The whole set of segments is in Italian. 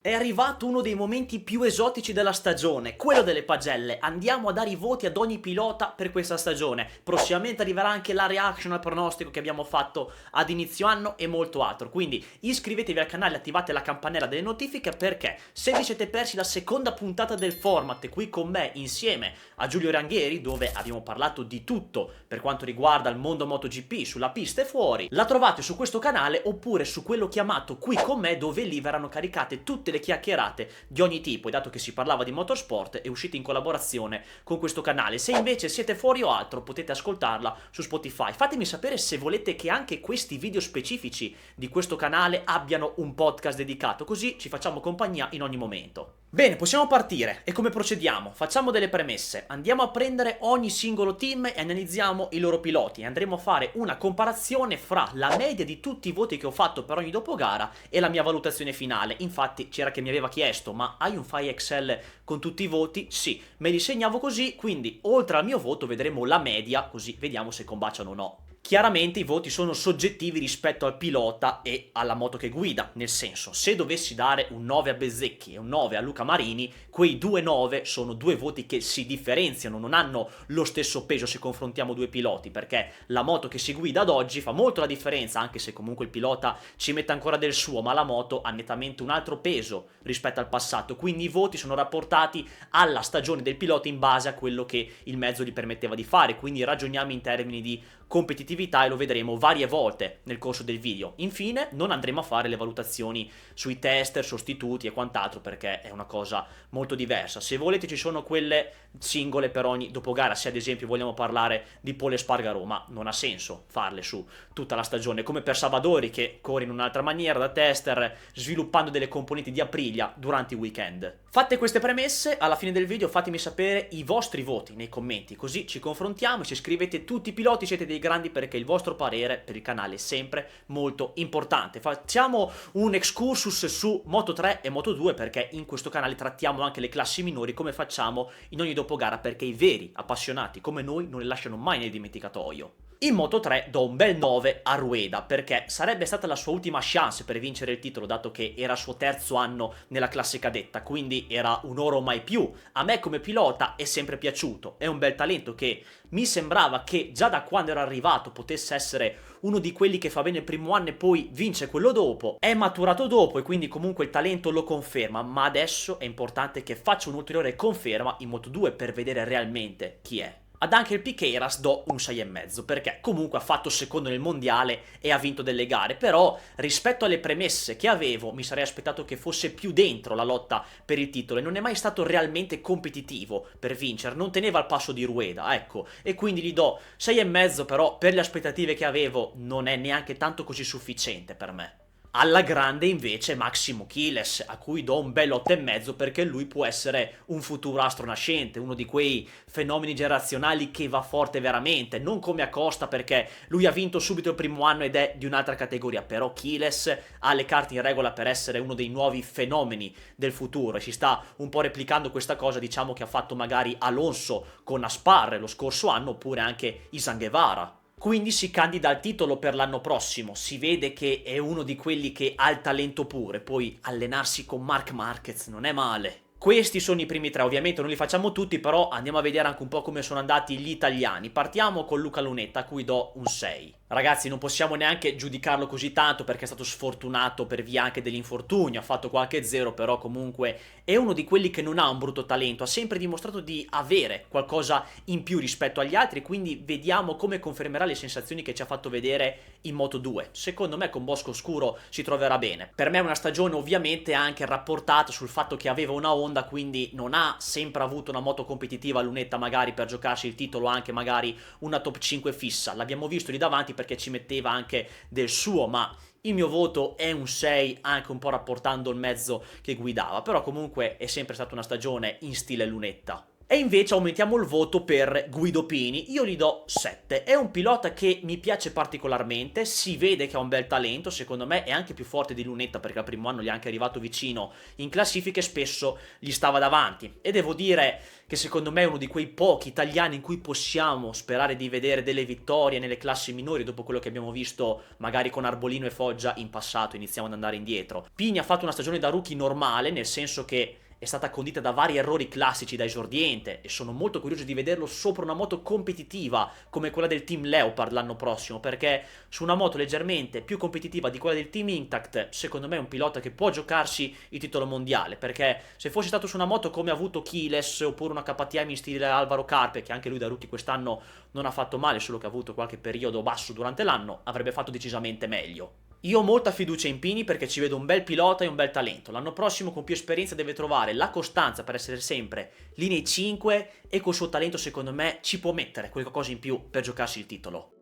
È arrivato uno dei momenti più esotici della stagione, quello delle pagelle. Andiamo a dare i voti ad ogni pilota per questa stagione. Prossimamente arriverà anche la reaction al pronostico che abbiamo fatto ad inizio anno e molto altro. Quindi iscrivetevi al canale e attivate la campanella delle notifiche, perché se vi siete persi la seconda puntata del format qui con me insieme a Giulio Ranghieri, dove abbiamo parlato di tutto per quanto riguarda il mondo MotoGP sulla pista e fuori, la trovate su questo canale oppure su quello chiamato Qui con me, dove lì verranno caricate tutte le chiacchierate di ogni tipo, e dato che si parlava di motorsport è uscita in collaborazione con questo canale. Se invece siete fuori o altro potete ascoltarla su Spotify. Fatemi sapere se volete che anche questi video specifici di questo canale abbiano un podcast dedicato, così ci facciamo compagnia in ogni momento. Bene, possiamo partire. E come procediamo? Facciamo delle premesse. Andiamo a prendere ogni singolo team e analizziamo i loro piloti. Andremo a fare una comparazione fra la media di tutti i voti che ho fatto per ogni dopogara e la mia valutazione finale. Infatti c'era che mi aveva chiesto: ma hai un file Excel con tutti i voti? Sì, me li segnavo così, quindi oltre al mio voto vedremo la media, così vediamo se combaciano o no. Chiaramente i voti sono soggettivi rispetto al pilota e alla moto che guida, nel senso, se dovessi dare un 9 a Bezzecchi e un 9 a Luca Marini, quei due 9 sono due voti che si differenziano, non hanno lo stesso peso se confrontiamo due piloti, perché la moto che si guida ad oggi fa molto la differenza, anche se comunque il pilota ci mette ancora del suo, ma la moto ha nettamente un altro peso rispetto al passato, quindi i voti sono rapportati alla stagione del pilota in base a quello che il mezzo gli permetteva di fare, quindi ragioniamo in termini di competitività e lo vedremo varie volte nel corso del video. Infine non andremo a fare le valutazioni sui tester, sostituti e quant'altro, perché è una cosa molto diversa. Se volete ci sono quelle singole per ogni dopogara, se ad esempio vogliamo parlare di Pole Espargaró, ma non ha senso farle su tutta la stagione, come per Savadori che corre in un'altra maniera da tester, sviluppando delle componenti di Aprilia durante i weekend. Fatte queste premesse, alla fine del video fatemi sapere i vostri voti nei commenti, così ci confrontiamo, ci scrivete tutti i piloti, siete dei grandi, perché il vostro parere per il canale è sempre molto importante. Facciamo un excursus su Moto3 e Moto2, perché in questo canale trattiamo anche le classi minori come facciamo in ogni dopogara, perché i veri appassionati come noi non le lasciano mai nel dimenticatoio. In Moto3 do un bel 9 a Rueda, perché sarebbe stata la sua ultima chance per vincere il titolo, dato che era il suo terzo anno nella classe cadetta, quindi era un oro mai più. A me come pilota è sempre piaciuto, è un bel talento che mi sembrava che già da quando era arrivato potesse essere uno di quelli che fa bene il primo anno e poi vince quello dopo. È maturato dopo e quindi comunque il talento lo conferma, ma adesso è importante che faccia un'ulteriore conferma in Moto2 per vedere realmente chi è. Ad Angel Piqueiras do un 6,5, perché comunque ha fatto secondo nel mondiale e ha vinto delle gare, però rispetto alle premesse che avevo mi sarei aspettato che fosse più dentro la lotta per il titolo, e non è mai stato realmente competitivo per vincere, non teneva il passo di Rueda, ecco, e quindi gli do 6,5, però per le aspettative che avevo non è neanche tanto così sufficiente per me. Alla grande invece Máximo Quilez, a cui do un bel 8,5, perché lui può essere un futuro astro nascente, uno di quei fenomeni generazionali che va forte veramente, non come Acosta, perché lui ha vinto subito il primo anno ed è di un'altra categoria, però Quilez ha le carte in regola per essere uno dei nuovi fenomeni del futuro e si sta un po' replicando questa cosa, diciamo, che ha fatto magari Alonso con Aspar lo scorso anno, oppure anche Izan Guevara. Quindi si candida al titolo per l'anno prossimo, si vede che è uno di quelli che ha il talento pure, poi allenarsi con Marc Marquez non è male. Questi sono i primi tre, ovviamente non li facciamo tutti, però andiamo a vedere anche un po' come sono andati gli italiani. Partiamo con Luca Lunetta, a cui do un 6. Ragazzi, non possiamo neanche giudicarlo così tanto perché è stato sfortunato per via anche dell'infortunio, ha fatto qualche zero, però comunque è uno di quelli che non ha un brutto talento, ha sempre dimostrato di avere qualcosa in più rispetto agli altri, quindi vediamo come confermerà le sensazioni che ci ha fatto vedere in Moto2. Secondo me con Bosco Oscuro si troverà bene. Per me è una stagione ovviamente anche rapportata sul fatto che aveva una Honda, quindi non ha sempre avuto una moto competitiva Lunetta magari per giocarsi il titolo, anche magari una top 5 fissa. L'abbiamo visto lì davanti perché ci metteva anche del suo, ma il mio voto è un 6, anche un po' rapportando il mezzo che guidava, però comunque è sempre stata una stagione in stile Lunetta. E invece aumentiamo il voto per Guido Pini, io gli do 7. È un pilota che mi piace particolarmente, si vede che ha un bel talento, secondo me è anche più forte di Lunetta perché al primo anno gli è anche arrivato vicino in classifiche, spesso gli stava davanti. E devo dire che secondo me è uno di quei pochi italiani in cui possiamo sperare di vedere delle vittorie nelle classi minori dopo quello che abbiamo visto magari con Arbolino e Foggia in passato, iniziamo ad andare indietro. Pini ha fatto una stagione da rookie normale, nel senso che è stata condita da vari errori classici da esordiente e sono molto curioso di vederlo sopra una moto competitiva come quella del Team Leopard l'anno prossimo, perché su una moto leggermente più competitiva di quella del Team Intact secondo me è un pilota che può giocarsi il titolo mondiale, perché se fosse stato su una moto come ha avuto Chiles oppure una KTM in stile Alvaro Carpe, che anche lui da rookie quest'anno non ha fatto male, solo che ha avuto qualche periodo basso durante l'anno, avrebbe fatto decisamente meglio. Io ho molta fiducia in Pini perché ci vedo un bel pilota e un bel talento. L'anno prossimo con più esperienza deve trovare la costanza per essere sempre lì nei 5 e col suo talento secondo me ci può mettere qualcosa in più per giocarsi il titolo.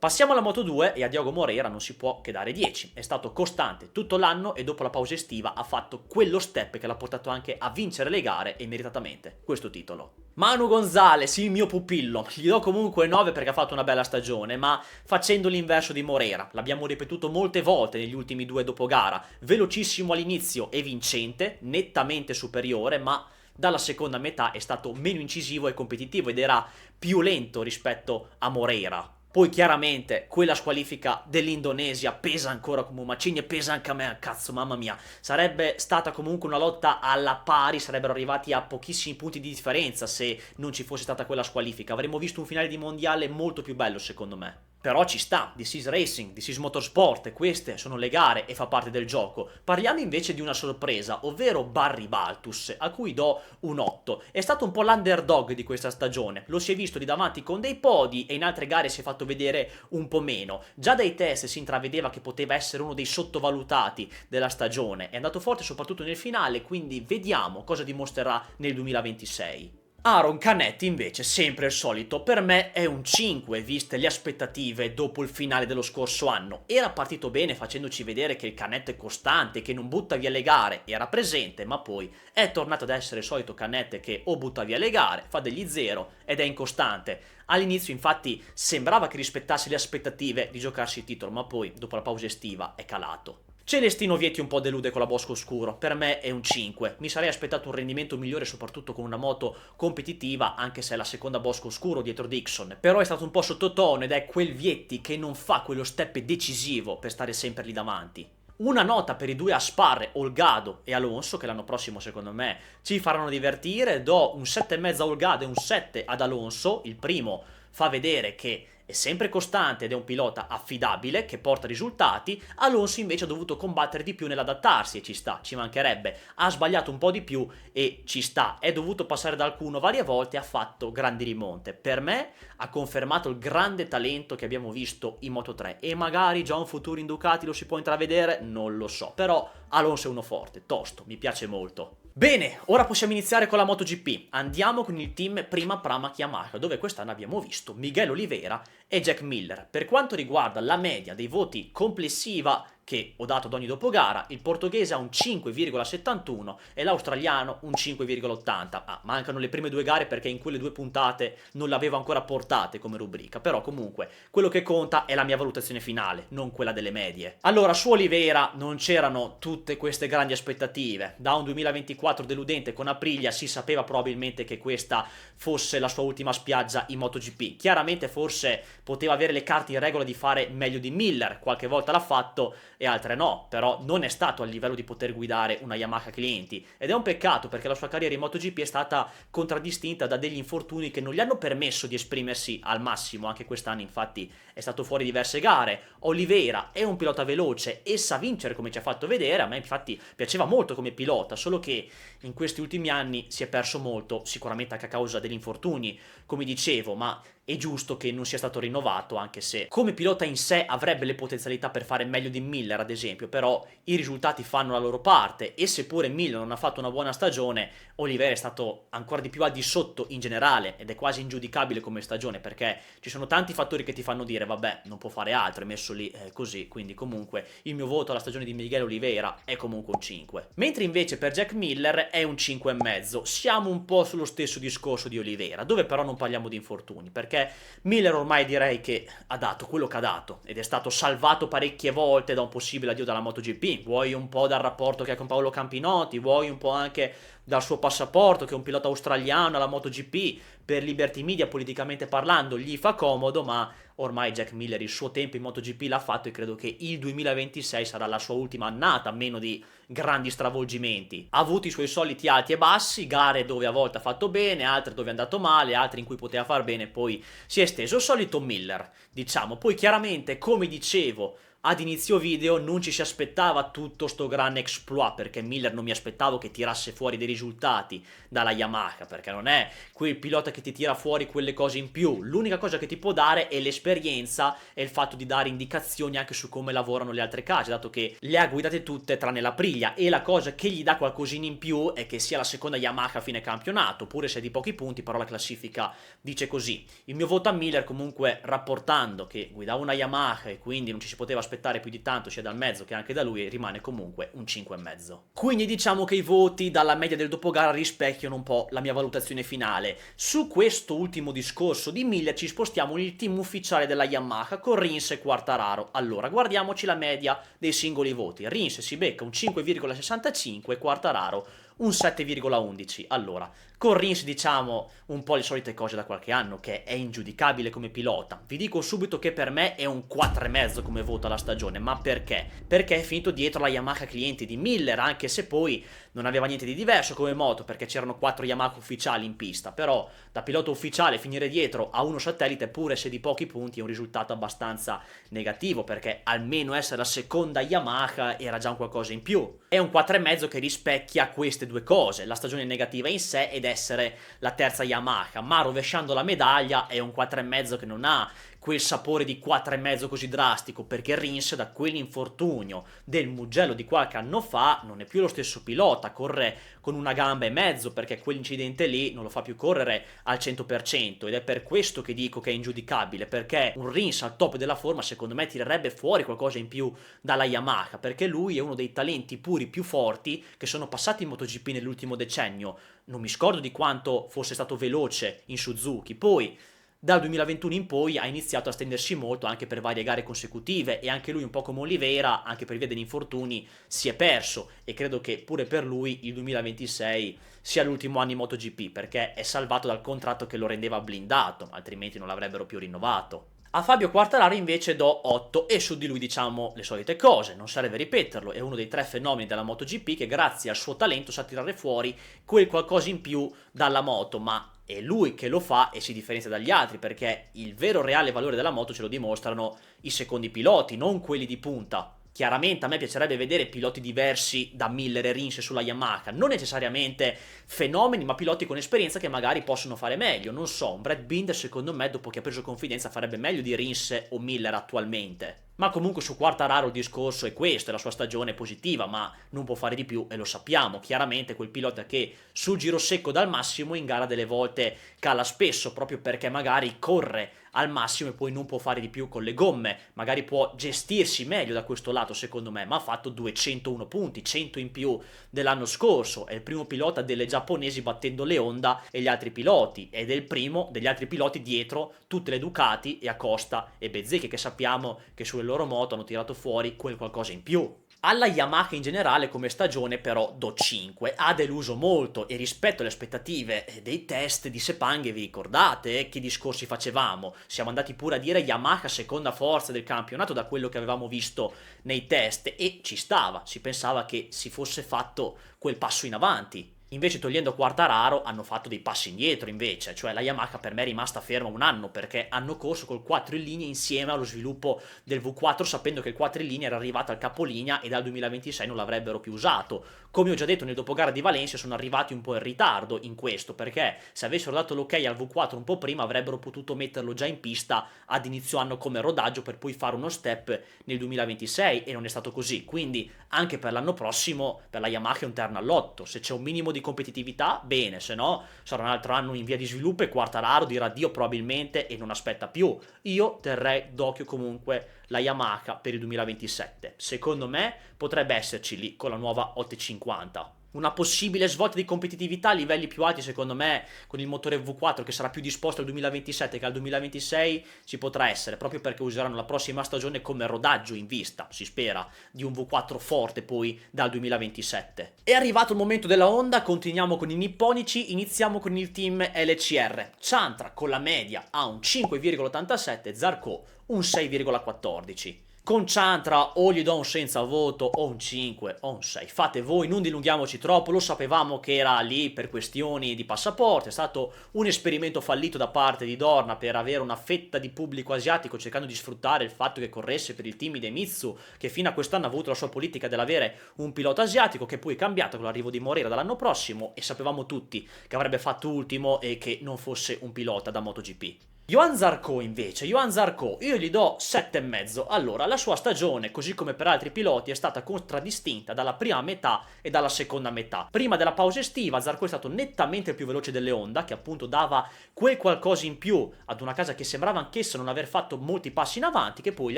Passiamo alla Moto2 e a Diogo Moreira non si può che dare 10. È stato costante tutto l'anno e dopo la pausa estiva ha fatto quello step che l'ha portato anche a vincere le gare e meritatamente questo titolo. Manu Gonzalez, il mio pupillo, gli do comunque 9 perché ha fatto una bella stagione, ma facendo l'inverso di Moreira. L'abbiamo ripetuto molte volte negli ultimi due dopogara, velocissimo all'inizio e vincente, nettamente superiore, ma dalla seconda metà è stato meno incisivo e competitivo ed era più lento rispetto a Moreira. Poi chiaramente quella squalifica dell'Indonesia pesa ancora come un macigno e pesa anche a me, cazzo, mamma mia. Sarebbe stata comunque una lotta alla pari, sarebbero arrivati a pochissimi punti di differenza se non ci fosse stata quella squalifica. Avremmo visto un finale di mondiale molto più bello secondo me. Però ci sta, this is racing, this is motorsport, queste sono le gare e fa parte del gioco. Parliamo invece di una sorpresa, ovvero Barry Baltus, a cui do un 8. È stato un po' l'underdog di questa stagione, lo si è visto lì davanti con dei podi e in altre gare si è fatto vedere un po' meno. Già dai test si intravedeva che poteva essere uno dei sottovalutati della stagione, è andato forte soprattutto nel finale, quindi vediamo cosa dimostrerà nel 2026. Aaron Canetti invece, sempre il solito, per me è un 5 viste le aspettative dopo il finale dello scorso anno. Era partito bene facendoci vedere che il Canetti è costante, che non butta via le gare, era presente, ma poi è tornato ad essere il solito Canetti che o butta via le gare, fa degli zero ed è incostante. All'inizio infatti sembrava che rispettasse le aspettative di giocarsi il titolo, ma poi dopo la pausa estiva è calato. Celestino Vietti un po' delude con la Bosco Oscuro, per me è un 5, mi sarei aspettato un rendimento migliore soprattutto con una moto competitiva anche se è la seconda Bosco Oscuro dietro Dixon, però è stato un po' sottotono ed è quel Vietti che non fa quello step decisivo per stare sempre lì davanti. Una nota per i due Asparre, Olgado e Alonso, che l'anno prossimo secondo me ci faranno divertire, do un 7,5 a Olgado e un 7 ad Alonso, il primo fa vedere che è sempre costante ed è un pilota affidabile che porta risultati. Alonso invece ha dovuto combattere di più nell'adattarsi e ci sta, ci mancherebbe, ha sbagliato un po' di più e ci sta, è dovuto passare dal Q1 varie volte e ha fatto grandi rimonte. Per me ha confermato il grande talento che abbiamo visto in Moto3 e magari già un futuro in Ducati lo si può intravedere, non lo so, però Alonso è uno forte, tosto, mi piace molto. Bene, ora possiamo iniziare con la MotoGP. Andiamo con il team Prima Pramac Yamaha, dove quest'anno abbiamo visto Miguel Oliveira e Jack Miller. Per quanto riguarda la media dei voti complessiva che ho dato ad ogni dopogara, il portoghese ha un 5,71 e l'australiano un 5,80. Mancano le prime due gare perché in quelle due puntate non le avevo ancora portate come rubrica, però comunque quello che conta è la mia valutazione finale, non quella delle medie. Allora, su Oliveira non c'erano tutte queste grandi aspettative. Da un 2024 deludente con Aprilia si sapeva probabilmente che questa fosse la sua ultima spiaggia in MotoGP. Chiaramente forse poteva avere le carte in regola di fare meglio di Miller, qualche volta l'ha fatto e altre no, però non è stato a livello di poter guidare una Yamaha clienti ed è un peccato perché la sua carriera in MotoGP è stata contraddistinta da degli infortuni che non gli hanno permesso di esprimersi al massimo. Anche quest'anno infatti è stato fuori diverse gare. Oliveira è un pilota veloce e sa vincere come ci ha fatto vedere, a me infatti piaceva molto come pilota, solo che in questi ultimi anni si è perso molto, sicuramente anche a causa degli infortuni come dicevo, ma è giusto che non sia stato rinnovato, anche se come pilota in sé avrebbe le potenzialità per fare meglio di Miller ad esempio, però i risultati fanno la loro parte e seppure Miller non ha fatto una buona stagione, Oliveira è stato ancora di più al di sotto in generale ed è quasi ingiudicabile come stagione, perché ci sono tanti fattori che ti fanno dire vabbè, non può fare altro, è messo lì così, quindi comunque il mio voto alla stagione di Miguel Oliveira è comunque un 5. Mentre invece per Jack Miller è un 5,5. Siamo un po' sullo stesso discorso di Oliveira, dove però non parliamo di infortuni, perché Miller ormai direi che ha dato quello che ha dato ed è stato salvato parecchie volte da un possibile addio dalla MotoGP, vuoi un po' dal rapporto che ha con Paolo Campinotti, vuoi un po' anche dal suo passaporto che è un pilota australiano alla MotoGP, per Liberty Media politicamente parlando gli fa comodo, ma ormai Jack Miller il suo tempo in MotoGP l'ha fatto e credo che il 2026 sarà la sua ultima annata, a meno di grandi stravolgimenti. Ha avuto i suoi soliti alti e bassi, gare dove a volte ha fatto bene, altre dove è andato male, altre in cui poteva far bene, poi si è esteso. Il solito Miller, diciamo. Poi chiaramente, come dicevo ad inizio video, non ci si aspettava tutto sto gran exploit, perché Miller non mi aspettavo che tirasse fuori dei risultati dalla Yamaha, perché non è quel pilota che ti tira fuori quelle cose in più. L'unica cosa che ti può dare è l'esperienza e il fatto di dare indicazioni anche su come lavorano le altre case, dato che le ha guidate tutte tranne l'Aprilia, e la cosa che gli dà qualcosina in più è che sia la seconda Yamaha a fine campionato, pure se è di pochi punti, però la classifica dice così. Il mio voto a Miller, comunque, rapportando che guidava una Yamaha e quindi non ci si poteva aspettare più di tanto sia dal mezzo che anche da lui, rimane comunque un 5,5. Quindi diciamo che i voti dalla media del dopogara rispecchiano un po' la mia valutazione finale. Su questo ultimo discorso di Miller ci spostiamo nel team ufficiale della Yamaha con Rins e Quartararo. Allora, guardiamoci la media dei singoli voti. Rins si becca un 5,65 e Quartararo un 7,11. Allora, con Rins diciamo un po' le solite cose da qualche anno, che è ingiudicabile come pilota. Vi dico subito che per me è un 4,5 come voto alla stagione, ma perché? Perché è finito dietro la Yamaha clienti di Miller, anche se poi non aveva niente di diverso come moto, perché c'erano 4 Yamaha ufficiali in pista, però da pilota ufficiale finire dietro a uno satellite, pure se di pochi punti, è un risultato abbastanza negativo, perché almeno essere la seconda Yamaha era già un qualcosa in più. È un 4,5 che rispecchia queste due cose, la stagione negativa in sé ed essere la terza Yamaha, ma rovesciando la medaglia è un 4,5 che non ha quel sapore di 4,5 così drastico, perché Rins da quell'infortunio del Mugello di qualche anno fa non è più lo stesso pilota, corre con una gamba e mezzo, perché quell'incidente lì non lo fa più correre al 100%, ed è per questo che dico che è ingiudicabile, perché un Rins al top della forma secondo me tirerebbe fuori qualcosa in più dalla Yamaha, perché lui è uno dei talenti puri più forti che sono passati in MotoGP nell'ultimo decennio. Non mi scordo di quanto fosse stato veloce in Suzuki, poi dal 2021 in poi ha iniziato a stendersi molto anche per varie gare consecutive, e anche lui, un po' come Oliveira, anche per via degli infortuni si è perso, e credo che pure per lui il 2026 sia l'ultimo anno in MotoGP, perché è salvato dal contratto che lo rendeva blindato, altrimenti non l'avrebbero più rinnovato. A Fabio Quartararo invece do 8 e su di lui diciamo le solite cose, non serve ripeterlo, è uno dei 3 fenomeni della MotoGP che grazie al suo talento sa tirare fuori quel qualcosa in più dalla moto, ma è lui che lo fa e si differenzia dagli altri, perché il vero reale valore della moto ce lo dimostrano i secondi piloti, non quelli di punta. Chiaramente a me piacerebbe vedere piloti diversi da Miller e Rins sulla Yamaha, non necessariamente fenomeni, ma piloti con esperienza che magari possono fare meglio. Non so, un Brad Binder secondo me dopo che ha preso confidenza farebbe meglio di Rins o Miller attualmente. Ma comunque su Quartararo il discorso è questo, è la sua stagione positiva, ma non può fare di più e lo sappiamo. Chiaramente quel pilota che sul giro secco dal massimo in gara delle volte cala spesso, proprio perché magari corre al massimo e poi non può fare di più con le gomme, magari può gestirsi meglio da questo lato secondo me, ma ha fatto 201 punti, 100 in più dell'anno scorso, è il primo pilota delle giapponesi battendo le Honda e gli altri piloti, ed è il primo degli altri piloti dietro tutte le Ducati e Acosta e Bezzecchi, che sappiamo che sulle loro moto hanno tirato fuori quel qualcosa in più. Alla Yamaha in generale come stagione però do 5, ha deluso molto, e rispetto alle aspettative dei test di Sepang, vi ricordate che discorsi facevamo? Siamo andati pure a dire Yamaha seconda forza del campionato da quello che avevamo visto nei test, e ci stava, si pensava che si fosse fatto quel passo in avanti. Invece togliendo Quartararo hanno fatto dei passi indietro invece, cioè la Yamaha per me è rimasta ferma un anno perché hanno corso col 4 in linea insieme allo sviluppo del V4 sapendo che il 4 in linea era arrivato al capolinea e dal 2026 non l'avrebbero più usato. Come ho già detto nel dopogara di Valencia sono arrivati un po' in ritardo in questo perché se avessero dato l'ok al V4 un po' prima avrebbero potuto metterlo già in pista ad inizio anno come rodaggio per poi fare uno step nel 2026 e non è stato così, quindi anche per l'anno prossimo per la Yamaha è un terno all'otto, se c'è un minimo di competitività bene, se no sarà un altro anno in via di sviluppo e Quartararo dirà addio probabilmente e non aspetta più. Io terrei d'occhio comunque la Yamaha per il 2027, secondo me potrebbe esserci lì con la nuova 850. Una possibile svolta di competitività a livelli più alti secondo me con il motore V4 che sarà più disposto al 2027 che al 2026 ci potrà essere proprio perché useranno la prossima stagione come rodaggio in vista, si spera, di un V4 forte poi dal 2027. È arrivato il momento della Honda, continuiamo con i nipponici, iniziamo con il team LCR. Chantra con la media ha un 5,87, Zarco un 6,14. Con Chantra o gli do un senza voto o un 5 o un 6, fate voi, non dilunghiamoci troppo, lo sapevamo che era lì per questioni di passaporto, è stato un esperimento fallito da parte di Dorna per avere una fetta di pubblico asiatico cercando di sfruttare il fatto che corresse per il team di Mitsu che fino a quest'anno ha avuto la sua politica dell'avere un pilota asiatico che poi è cambiato con l'arrivo di Morera dall'anno prossimo e sapevamo tutti che avrebbe fatto ultimo e che non fosse un pilota da MotoGP. Johann Zarco invece, Johann Zarco, io gli do 7,5. Allora, la sua stagione, così come per altri piloti, è stata contraddistinta dalla prima metà e dalla seconda metà. Prima della pausa estiva, Zarco è stato nettamente il più veloce delle Honda, che appunto dava quel qualcosa in più ad una casa che sembrava anch'essa non aver fatto molti passi in avanti, che poi li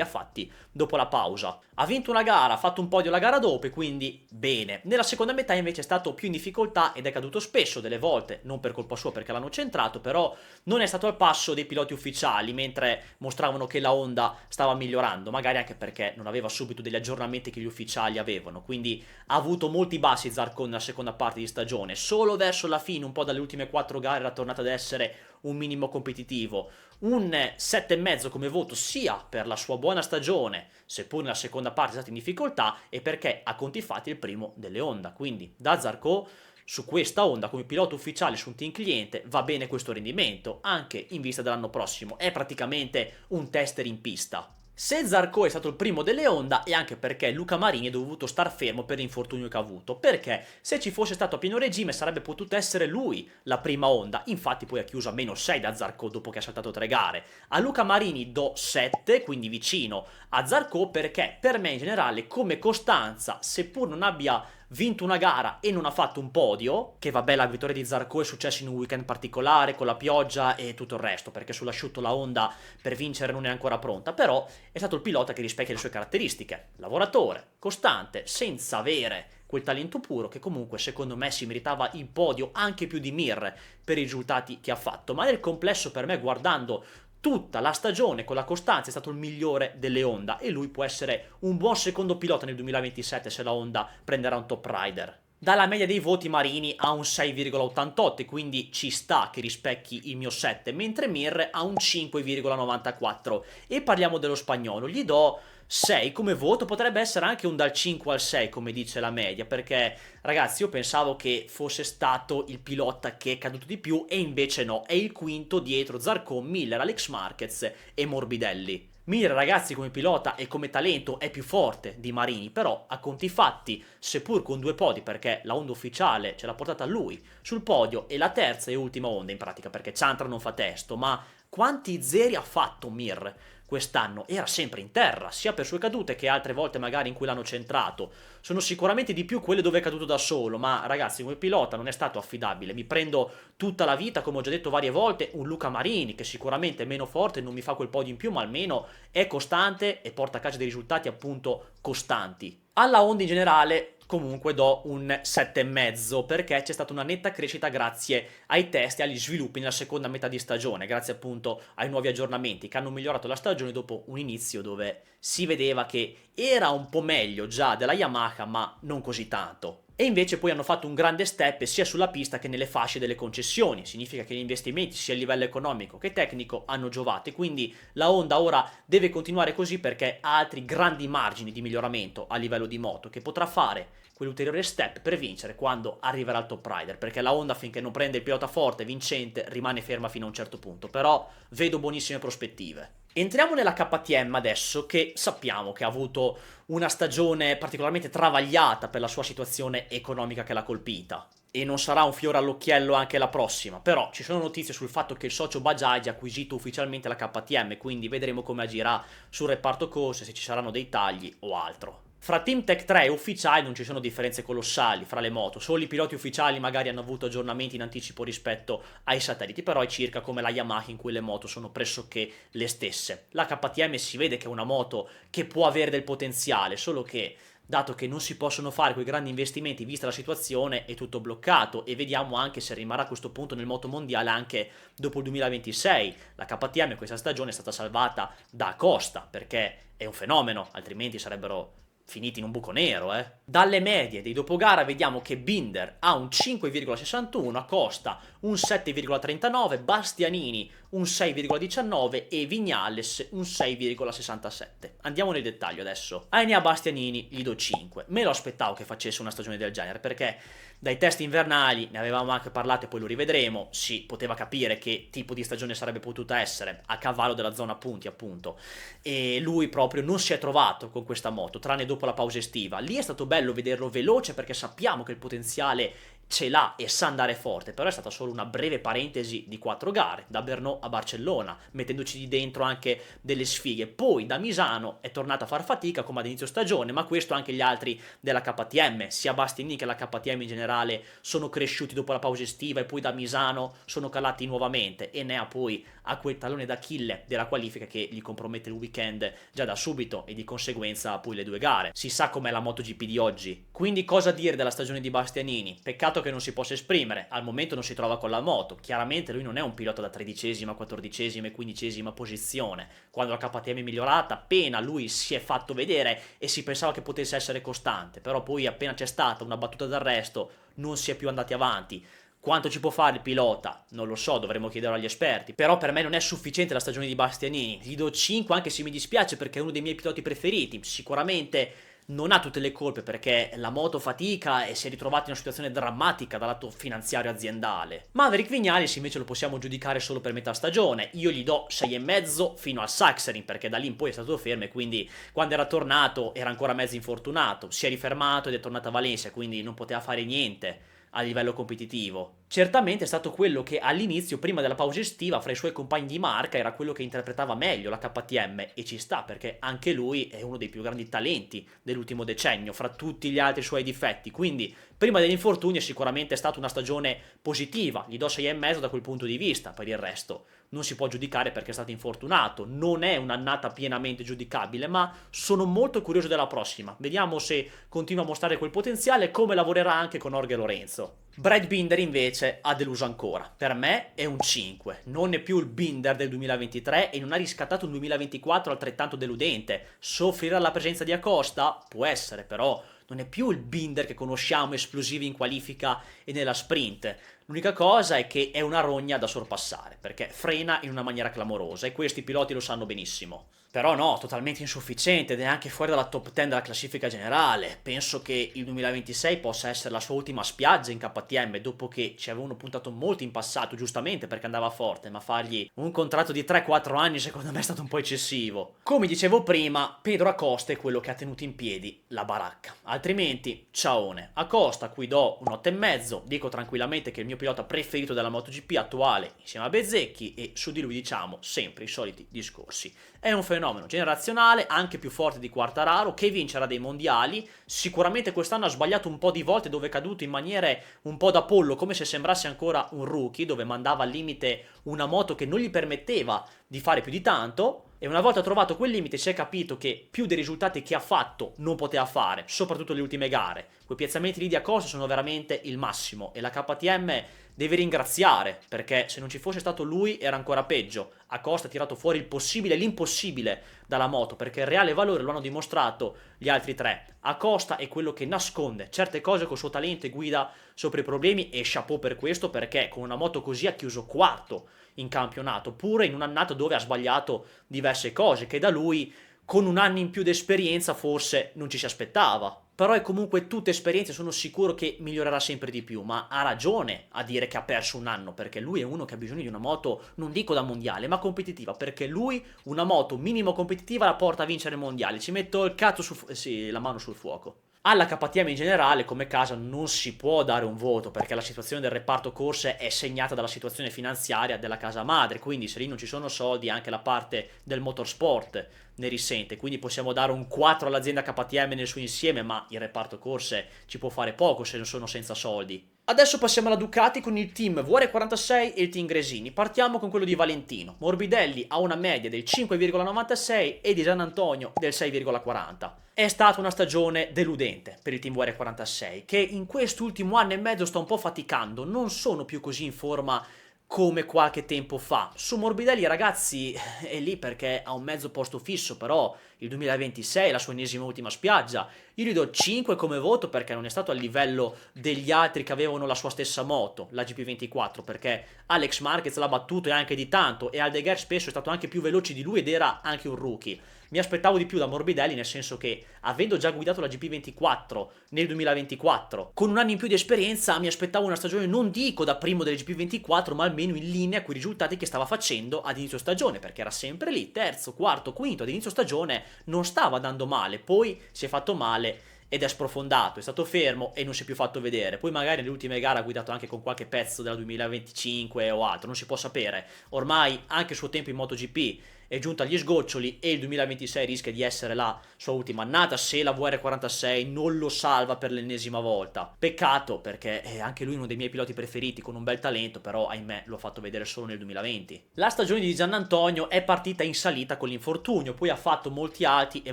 ha fatti dopo la pausa. Ha vinto una gara, ha fatto un podio la gara dopo e quindi bene. Nella seconda metà invece è stato più in difficoltà ed è caduto spesso, delle volte, non per colpa sua perché l'hanno centrato, però non è stato al passo dei piloti ufficiali mentre mostravano che la Honda stava migliorando, magari anche perché non aveva subito degli aggiornamenti che gli ufficiali avevano, quindi ha avuto molti bassi Zarco nella seconda parte di stagione, solo verso la fine, un po' dalle ultime 4 gare era tornato ad essere un minimo competitivo. Un 7,5 come voto sia per la sua buona stagione, seppur nella seconda parte è stata in difficoltà, e perché a conti fatti è il primo delle Honda, quindi da Zarco su questa Honda come pilota ufficiale su un team cliente va bene questo rendimento, anche in vista dell'anno prossimo, è praticamente un tester in pista. Se Zarco è stato il primo delle Honda è anche perché Luca Marini è dovuto star fermo per l'infortunio che ha avuto, perché se ci fosse stato a pieno regime sarebbe potuto essere lui la prima Honda, infatti poi ha chiuso a meno 6 da Zarco dopo che ha saltato 3 gare. A Luca Marini do 7, quindi vicino a Zarco, perché per me in generale come costanza, seppur non abbia vinto una gara e non ha fatto un podio, che vabbè la vittoria di Zarco è successa in un weekend particolare con la pioggia e tutto il resto, perché sull'asciutto la Honda per vincere non è ancora pronta, però è stato il pilota che rispecchia le sue caratteristiche, lavoratore, costante, senza avere quel talento puro che comunque secondo me si meritava il podio anche più di Mir per i risultati che ha fatto, ma nel complesso per me guardando tutta la stagione con la costanza è stato il migliore delle Honda e lui può essere un buon secondo pilota nel 2027 se la Honda prenderà un top rider. Dalla media dei voti Marini ha un 6,88 e quindi ci sta che rispecchi il mio 7, mentre Mir ha un 5,94 e parliamo dello spagnolo, gli do 6 come voto, potrebbe essere anche un dal 5 al 6 come dice la media, perché ragazzi io pensavo che fosse stato il pilota che è caduto di più e invece no, è il quinto dietro Zarco, Miller, Alex Marquez e Morbidelli. Mir ragazzi come pilota e come talento è più forte di Marini, però a conti fatti, seppur con 2 podi perché la Honda ufficiale ce l'ha portata lui sul podio e la terza e ultima Honda in pratica perché Chantra non fa testo, ma quanti zeri ha fatto Mir quest'anno? Era sempre in terra, sia per sue cadute che altre volte magari in cui l'hanno centrato. Sono sicuramente di più quelle dove è caduto da solo, ma ragazzi come pilota non è stato affidabile. Mi prendo tutta la vita, come ho già detto varie volte, un Luca Marini che sicuramente è meno forte, non mi fa quel podio in più, ma almeno è costante e porta a casa dei risultati appunto costanti. Alla Honda in generale comunque do un 7,5 perché c'è stata una netta crescita grazie ai test e agli sviluppi nella seconda metà di stagione, grazie appunto ai nuovi aggiornamenti che hanno migliorato la stagione dopo un inizio dove si vedeva che era un po' meglio già della Yamaha ma non così tanto. E invece poi hanno fatto un grande step sia sulla pista che nelle fasce delle concessioni. Significa che gli investimenti sia a livello economico che tecnico hanno giovato, e quindi la Honda ora deve continuare così perché ha altri grandi margini di miglioramento a livello di moto che potrà fare quell'ulteriore step per vincere quando arriverà il top rider, perché la Honda finché non prende il pilota forte vincente rimane ferma fino a un certo punto, però vedo buonissime prospettive. Entriamo nella KTM adesso, che sappiamo che ha avuto una stagione particolarmente travagliata per la sua situazione economica che l'ha colpita, e non sarà un fiore all'occhiello anche la prossima, però ci sono notizie sul fatto che il socio Bajaj ha acquisito ufficialmente la KTM, quindi vedremo come agirà sul reparto corse, se ci saranno dei tagli o altro. Fra Team Tech 3 e ufficiali non ci sono differenze colossali fra le moto, solo i piloti ufficiali magari hanno avuto aggiornamenti in anticipo rispetto ai satelliti, però è circa come la Yamaha in cui le moto sono pressoché le stesse. La KTM si vede che è una moto che può avere del potenziale, solo che dato che non si possono fare quei grandi investimenti vista la situazione è tutto bloccato, e vediamo anche se rimarrà a questo punto nel moto mondiale anche dopo il 2026. La KTM questa stagione è stata salvata da Acosta perché è un fenomeno, altrimenti sarebbero finiti in un buco nero, Dalle medie dei dopogara vediamo che Binder ha un 5,61, Acosta un 7,39, Bastianini un 6,19 e Vignales un 6,67. Andiamo nel dettaglio adesso. A Enea Bastianini gli do 5. Me lo aspettavo che facesse una stagione del genere, perché dai test invernali ne avevamo anche parlato e poi lo rivedremo, si poteva capire che tipo di stagione sarebbe potuta essere, a cavallo della zona punti appunto, e lui proprio non si è trovato con questa moto, tranne dopo la pausa estiva. Lì è stato bello vederlo veloce perché sappiamo che il potenziale ce l'ha e sa andare forte, però è stata solo una breve parentesi di 4 gare, da Brno a Barcellona, mettendoci di dentro anche delle sfighe. Poi da Misano è tornato a far fatica come ad inizio stagione, ma questo anche gli altri della KTM, sia Bastianini che la KTM in generale sono cresciuti dopo la pausa estiva e poi da Misano sono calati nuovamente, e ne ha poi a quel tallone d'Achille della qualifica che gli compromette il weekend già da subito e di conseguenza poi le 2 gare. Si sa com'è la MotoGP di oggi. Quindi cosa dire della stagione di Bastianini? Peccato che non si possa esprimere, al momento non si trova con la moto, chiaramente lui non è un pilota da 13ª, 14ª e 15ª posizione. Quando la KTM è migliorata, appena lui si è fatto vedere e si pensava che potesse essere costante, però poi appena c'è stata una battuta d'arresto non si è più andati avanti. Quanto ci può fare il pilota? Non lo so, dovremmo chiederlo agli esperti. Però per me non è sufficiente la stagione di Bastianini. Gli do 5 anche se mi dispiace perché è uno dei miei piloti preferiti. Sicuramente non ha tutte le colpe perché la moto fatica e si è ritrovato in una situazione drammatica dal lato finanziario aziendale. Maverick Viñales invece lo possiamo giudicare solo per metà stagione. Io gli do 6,5 fino al Sachsenring perché da lì in poi è stato fermo e quindi quando era tornato era ancora mezzo infortunato. Si è rifermato ed è tornato a Valencia, quindi non poteva fare niente a livello competitivo. Certamente è stato quello che all'inizio, prima della pausa estiva, fra i suoi compagni di marca era quello che interpretava meglio la KTM, e ci sta perché anche lui è uno dei più grandi talenti dell'ultimo decennio fra tutti gli altri suoi difetti, quindi prima dell'infortunio sicuramente è stata una stagione positiva, gli do 6,5 da quel punto di vista. Per il resto non si può giudicare perché è stato infortunato, non è un'annata pienamente giudicabile, ma sono molto curioso della prossima, vediamo se continua a mostrare quel potenziale e come lavorerà anche con Jorge Lorenzo. Brad Binder invece ha deluso ancora, per me è un 5, non è più il Binder del 2023 e non ha riscattato un 2024 altrettanto deludente. Soffrirà la presenza di Acosta? Può essere, però non è più il Binder che conosciamo, esplosivi in qualifica e nella sprint. L'unica cosa è che è una rogna da sorpassare, perché frena in una maniera clamorosa e questi piloti lo sanno benissimo. Però no, totalmente insufficiente ed è anche fuori dalla top 10 della classifica generale. Penso che il 2026 possa essere la sua ultima spiaggia in KTM, dopo che ci avevano puntato molto in passato, giustamente perché andava forte, ma fargli un contratto di 3-4 anni secondo me è stato un po' eccessivo. Come dicevo prima, Pedro Acosta è quello che ha tenuto in piedi la baracca, altrimenti ciaone. Acosta, a cui do un 8,5, dico tranquillamente che è il mio pilota preferito della MotoGP attuale insieme a Bezzecchi, e su di lui diciamo sempre i soliti discorsi. È un fenomeno generazionale, anche più forte di Quartararo, che vincerà dei mondiali. Sicuramente quest'anno ha sbagliato un po' di volte dove è caduto in maniere un po' da pollo, come se sembrasse ancora un rookie, dove mandava al limite una moto che non gli permetteva di fare più di tanto. E una volta trovato quel limite si è capito che più dei risultati che ha fatto non poteva fare, soprattutto le ultime gare. Quei piazzamenti lì di Acosta sono veramente il massimo e la KTM devi ringraziare, perché se non ci fosse stato lui era ancora peggio. Acosta ha tirato fuori il possibile e l'impossibile dalla moto, perché il reale valore lo hanno dimostrato gli altri tre. Acosta è quello che nasconde certe cose col suo talento e guida sopra i problemi, e chapeau per questo, perché con una moto così ha chiuso quarto in campionato, pure in un'annata dove ha sbagliato diverse cose, che da lui, con un anno in più di esperienza, forse non ci si aspettava. Però è comunque tutta esperienza e sono sicuro che migliorerà sempre di più, ma ha ragione a dire che ha perso un anno, perché lui è uno che ha bisogno di una moto, non dico da mondiale, ma competitiva, perché lui una moto minimo competitiva la porta a vincere il mondiale. Ci metto il cazzo sì, la mano sul fuoco. Alla KTM in generale, come casa, non si può dare un voto, perché la situazione del reparto corse è segnata dalla situazione finanziaria della casa madre, quindi se lì non ci sono soldi anche la parte del motorsport ne risente, quindi possiamo dare un 4 all'azienda KTM nel suo insieme, ma il reparto corse ci può fare poco se non sono senza soldi. Adesso passiamo alla Ducati con il team VR46 e il team Gresini. Partiamo con quello di Valentino. Morbidelli ha una media del 5,96 e di Giannantonio del 6,40. È stata una stagione deludente per il team VR46, che in quest'ultimo anno e mezzo sta un po' faticando, non sono più così in forma come qualche tempo fa. Su Morbidelli, ragazzi, è lì perché ha un mezzo posto fisso, però il 2026 è la sua ennesima ultima spiaggia. Io gli do 5 come voto perché non è stato a livello degli altri che avevano la sua stessa moto, la GP24, perché Alex Marquez l'ha battuto e anche di tanto, e Aldeguer spesso è stato anche più veloce di lui ed era anche un rookie. Mi aspettavo di più da Morbidelli, nel senso che, avendo già guidato la GP24 nel 2024, con un anno in più di esperienza, mi aspettavo una stagione non dico da primo delle GP24, ma almeno in linea con i risultati che stava facendo ad inizio stagione, perché era sempre lì, terzo, quarto, quinto, ad inizio stagione non stava andando male, poi si è fatto male ed è sprofondato, è stato fermo e non si è più fatto vedere. Poi magari nelle ultime gare ha guidato anche con qualche pezzo della 2025 o altro, non si può sapere. Ormai anche il suo tempo in MotoGP è giunto agli sgoccioli e il 2026 rischia di essere la sua ultima annata se la VR46 non lo salva per l'ennesima volta. Peccato, perché è anche lui uno dei miei piloti preferiti con un bel talento, però ahimè lo ha fatto vedere solo nel 2020. La stagione di Giannantonio è partita in salita con l'infortunio, poi ha fatto molti alti e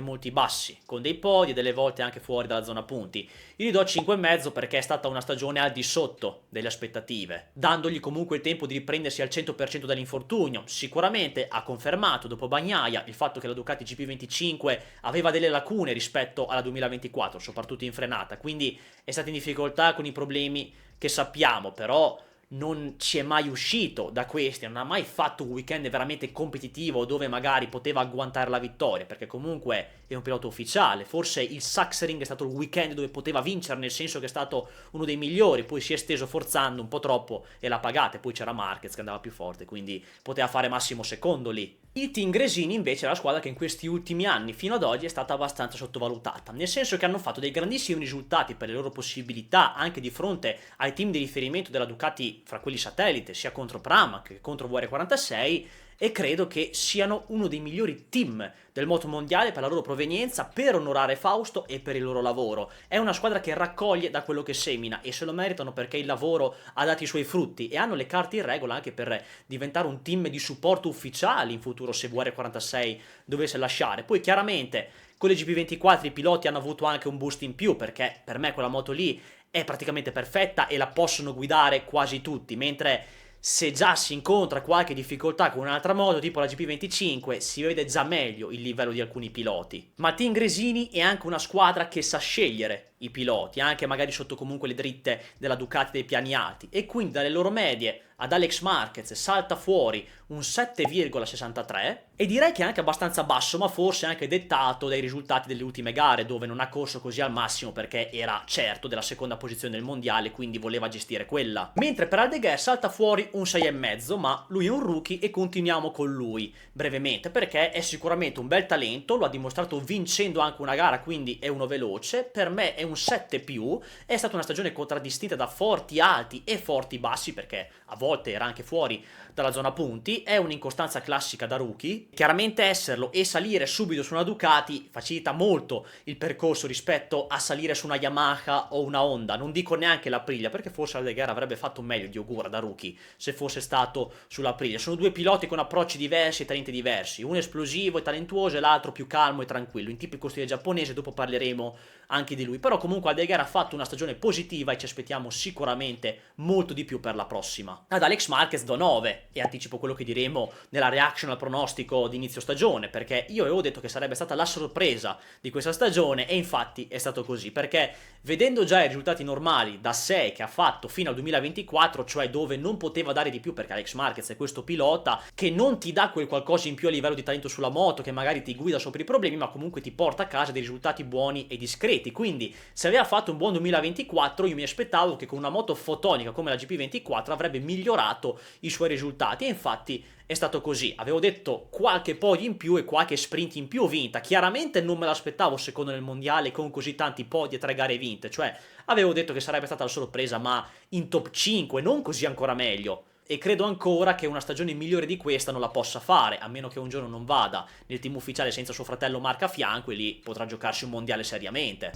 molti bassi, con dei podi e delle volte anche fuori dalla zona punti. Io gli do 5,5 perché è stata una stagione al di sotto delle aspettative, dandogli comunque il tempo di riprendersi al 100% dall'infortunio. Sicuramente ha confermato dopo Bagnaia il fatto che la Ducati GP25 aveva delle lacune rispetto alla 2024, soprattutto in frenata, quindi è stata in difficoltà con i problemi che sappiamo, però non ci è mai uscito da questi, non ha mai fatto un weekend veramente competitivo dove magari poteva agguantare la vittoria, perché comunque è un pilota ufficiale. Forse il Sachsenring è stato il weekend dove poteva vincere, nel senso che è stato uno dei migliori, poi si è steso forzando un po' troppo e l'ha pagata, e poi c'era Marquez che andava più forte, quindi poteva fare massimo secondo lì. Il team Gresini invece è la squadra che in questi ultimi anni fino ad oggi è stata abbastanza sottovalutata, nel senso che hanno fatto dei grandissimi risultati per le loro possibilità anche di fronte ai team di riferimento della Ducati, fra quelli satellite, sia contro Pramac che contro VR46, e credo che siano uno dei migliori team del moto mondiale per la loro provenienza, per onorare Fausto e per il loro lavoro. È una squadra che raccoglie da quello che semina e se lo meritano perché il lavoro ha dato i suoi frutti e hanno le carte in regola anche per diventare un team di supporto ufficiale in futuro se VR46 dovesse lasciare. Poi chiaramente con le GP24 i piloti hanno avuto anche un boost in più, perché per me quella moto lì è praticamente perfetta e la possono guidare quasi tutti, mentre se già si incontra qualche difficoltà con un'altra moto tipo la GP25 si vede già meglio il livello di alcuni piloti. Ma Team Gresini è anche una squadra che sa scegliere i piloti, anche magari sotto comunque le dritte della Ducati dei piani alti, e quindi dalle loro medie ad Alex Marquez salta fuori un 7,63 e direi che è anche abbastanza basso, ma forse anche dettato dai risultati delle ultime gare dove non ha corso così al massimo perché era certo della seconda posizione del mondiale, quindi voleva gestire quella. Mentre per Aldeguer salta fuori un 6,5, ma lui è un rookie e continuiamo con lui brevemente perché è sicuramente un bel talento, lo ha dimostrato vincendo anche una gara, quindi è uno veloce. Per me è un 7+, è stata una stagione contraddistinta da forti alti e forti bassi perché a volte era anche fuori dalla zona punti, è un'incostanza classica da rookie. Chiaramente esserlo e salire subito su una Ducati facilita molto il percorso rispetto a salire su una Yamaha o una Honda, non dico neanche l'Aprilia perché forse Aldeguer avrebbe fatto meglio di Ogura da rookie se fosse stato sull'Aprilia. Sono due piloti con approcci diversi e talenti diversi, uno esplosivo e talentuoso e l'altro più calmo e tranquillo, in tipico stile giapponese, dopo parleremo anche di lui, però comunque Aldeguer ha fatto una stagione positiva e ci aspettiamo sicuramente molto di più per la prossima. Ad Alex Marquez do 9 e anticipo quello che diremo nella reaction al pronostico di inizio stagione, perché io avevo detto che sarebbe stata la sorpresa di questa stagione e infatti è stato così, perché vedendo già i risultati normali da 6 che ha fatto fino al 2024, cioè dove non poteva dare di più perché Alex Marquez è questo pilota che non ti dà quel qualcosa in più a livello di talento sulla moto, che magari ti guida sopra i problemi, ma comunque ti porta a casa dei risultati buoni e discreti. Quindi se aveva fatto un buon 2024 io mi aspettavo che con una moto fotonica come la GP24 avrebbe migliorato i suoi risultati e infatti è stato così. Avevo detto qualche podio in più e qualche sprint in più vinta, chiaramente non me l'aspettavo secondo nel mondiale con così tanti podi e 3 gare vinte, cioè avevo detto che sarebbe stata la sorpresa ma in top 5, non così ancora meglio. E credo ancora che una stagione migliore di questa non la possa fare, a meno che un giorno non vada nel team ufficiale senza suo fratello Marc a fianco e lì potrà giocarsi un mondiale seriamente.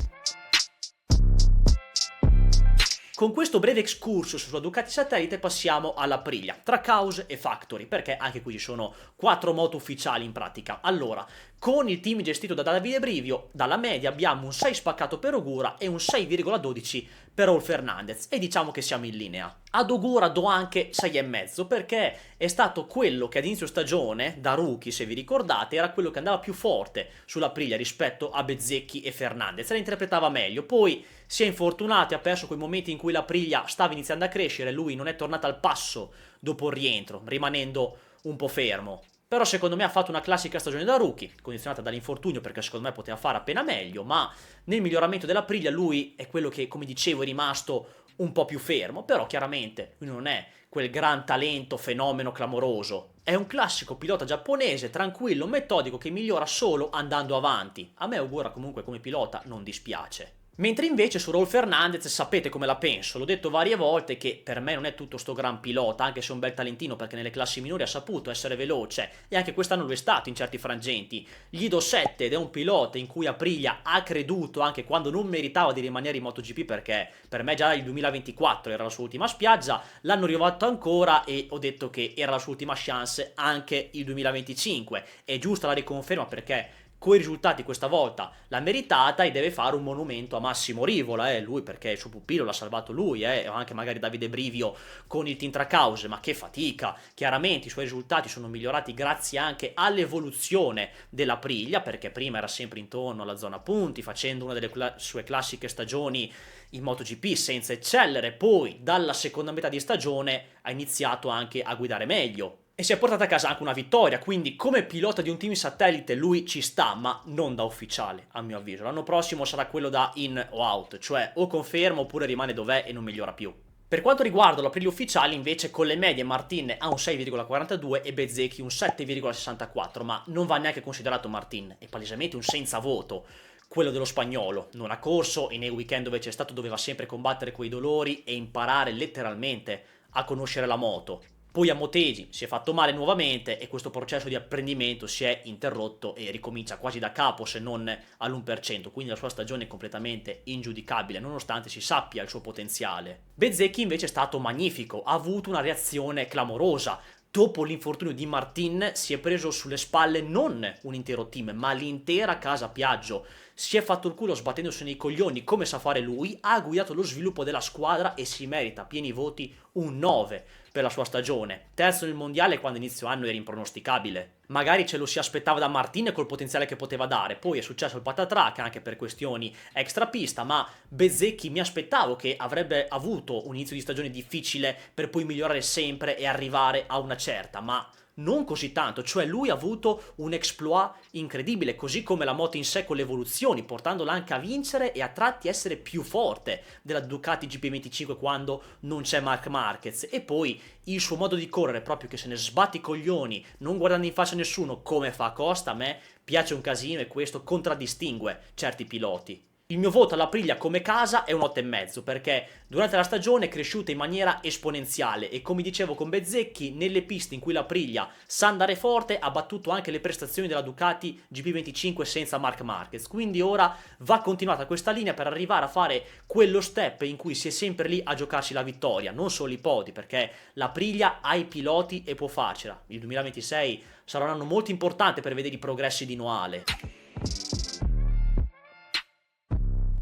Con questo breve excursus sulla Ducati Satellite passiamo alla Aprilia, tra cause e factory, perché anche qui ci sono 4 moto ufficiali in pratica. Allora, con il team gestito da Davide Brivio, dalla media abbiamo un 6 spaccato per Ogura e un 6,12 per Raul Fernandez e diciamo che siamo in linea. Ad Ogura do anche 6,5 perché è stato quello che ad inizio stagione, da rookie se vi ricordate, era quello che andava più forte sulla Aprilia rispetto a Bezzecchi e Fernandez, la interpretava meglio, poi si è infortunato e ha perso quei momenti in cui la Aprilia stava iniziando a crescere, lui non è tornato al passo dopo il rientro, rimanendo un po' fermo. Però secondo me ha fatto una classica stagione da rookie, condizionata dall'infortunio perché secondo me poteva fare appena meglio, ma nel miglioramento della Aprilia lui è quello che, come dicevo, è rimasto un po' più fermo, però chiaramente lui non è quel gran talento, fenomeno clamoroso. È un classico pilota giapponese, tranquillo, metodico, che migliora solo andando avanti. A me Ogura comunque come pilota non dispiace. Mentre invece su Raul Fernandez sapete come la penso, l'ho detto varie volte che per me non è tutto sto gran pilota, anche se è un bel talentino perché nelle classi minori ha saputo essere veloce e anche quest'anno lo è stato in certi frangenti. Gli do 7 ed è un pilota in cui Aprilia ha creduto anche quando non meritava di rimanere in MotoGP perché per me già il 2024 era la sua ultima spiaggia, l'hanno rivolto ancora e ho detto che era la sua ultima chance anche il 2025. È giusta la riconferma perché coi risultati questa volta l'ha meritata e deve fare un monumento a Massimo Rivola, lui perché il suo pupillo l'ha salvato lui, o anche magari Davide Brivio con il team Tracause, ma che fatica, chiaramente i suoi risultati sono migliorati grazie anche all'evoluzione della Priglia, perché prima era sempre intorno alla zona punti, facendo una delle sue classiche stagioni in MotoGP senza eccellere, poi dalla seconda metà di stagione ha iniziato anche a guidare meglio. E si è portata a casa anche una vittoria, quindi come pilota di un team satellite lui ci sta, ma non da ufficiale, a mio avviso. L'anno prossimo sarà quello da in o out, cioè o conferma oppure rimane dov'è e non migliora più. Per quanto riguarda l'Aprilia ufficiale, invece, con le medie Martin ha un 6,42 e Bezzecchi un 7,64, ma non va neanche considerato Martin, è palesemente un senza voto. Quello dello spagnolo non ha corso e nei weekend dove c'è stato doveva sempre combattere quei dolori e imparare letteralmente a conoscere la moto. Poi a Motegi si è fatto male nuovamente e questo processo di apprendimento si è interrotto e ricomincia quasi da capo se non all'1%, quindi la sua stagione è completamente ingiudicabile nonostante si sappia il suo potenziale. Bezzecchi invece è stato magnifico, ha avuto una reazione clamorosa. Dopo l'infortunio di Martin si è preso sulle spalle non un intero team ma l'intera casa Piaggio. Si è fatto il culo sbattendosi nei coglioni come sa fare lui, ha guidato lo sviluppo della squadra e si merita a pieni voti un 9 per la sua stagione. Terzo nel mondiale quando inizio anno era impronosticabile. Magari ce lo si aspettava da Martin col potenziale che poteva dare, poi è successo il patatrack anche per questioni extrapista, ma Bezzecchi mi aspettavo che avrebbe avuto un inizio di stagione difficile per poi migliorare sempre e arrivare a una certa, ma non così tanto, cioè lui ha avuto un exploit incredibile, così come la moto in sé con le evoluzioni, portandola anche a vincere e a tratti essere più forte della Ducati GP25 quando non c'è Marc Marquez, e poi il suo modo di correre proprio che se ne sbatte i coglioni, non guardando in faccia a nessuno come fa Costa, a me piace un casino e questo contraddistingue certi piloti. Il mio voto all'Aprilia come casa è un 8,5 perché durante la stagione è cresciuta in maniera esponenziale e come dicevo con Bezzecchi nelle piste in cui l'Aprilia sa andare forte ha battuto anche le prestazioni della Ducati GP25 senza Marc Marquez, quindi ora va continuata questa linea per arrivare a fare quello step in cui si è sempre lì a giocarsi la vittoria, non solo i podi perché l'Aprilia ha i piloti e può farcela. Il 2026 sarà un anno molto importante per vedere i progressi di Noale.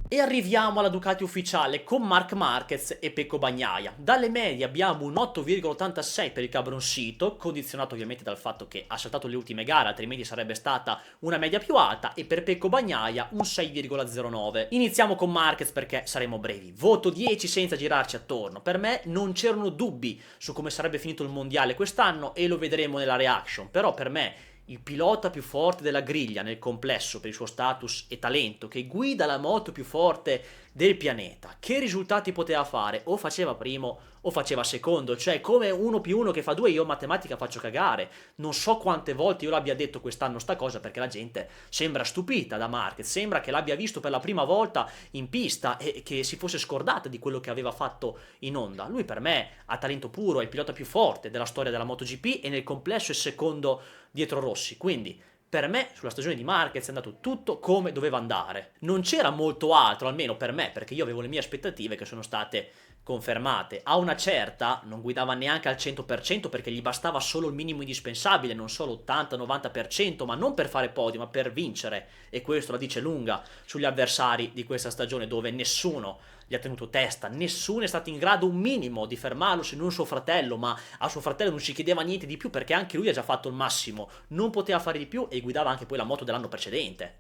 E arriviamo alla Ducati ufficiale con Marc Marquez e Pecco Bagnaia. Dalle medie abbiamo un 8,86 per il cabroncito, condizionato ovviamente dal fatto che ha saltato le ultime gare, altrimenti sarebbe stata una media più alta, e per Pecco Bagnaia un 6,09. Iniziamo con Marquez perché saremo brevi. Voto 10 senza girarci attorno. Per me non c'erano dubbi su come sarebbe finito il mondiale quest'anno e lo vedremo nella reaction, però per me il pilota più forte della griglia nel complesso per il suo status e talento, che guida la moto più forte del pianeta, che risultati poteva fare? O faceva primo o faceva secondo, cioè come 1 più 1 che fa 2, io a matematica faccio cagare. Non so quante volte io l'abbia detto quest'anno sta cosa, perché la gente sembra stupita da Marquez, sembra che l'abbia visto per la prima volta in pista e che si fosse scordata di quello che aveva fatto in Honda. Lui per me ha talento puro, è il pilota più forte della storia della MotoGP e nel complesso è secondo dietro Rossi, quindi per me sulla stagione di Marquez è andato tutto come doveva andare. Non c'era molto altro, almeno per me, perché io avevo le mie aspettative che sono state confermate. A una certa non guidava neanche al 100% perché gli bastava solo il minimo indispensabile, non solo 80-90%, ma non per fare podio, ma per vincere. E questo la dice lunga sugli avversari di questa stagione, dove nessuno gli ha tenuto testa, nessuno è stato in grado un minimo di fermarlo, se non suo fratello, ma a suo fratello non si chiedeva niente di più perché anche lui ha già fatto il massimo, non poteva fare di più e guidava anche poi la moto dell'anno precedente.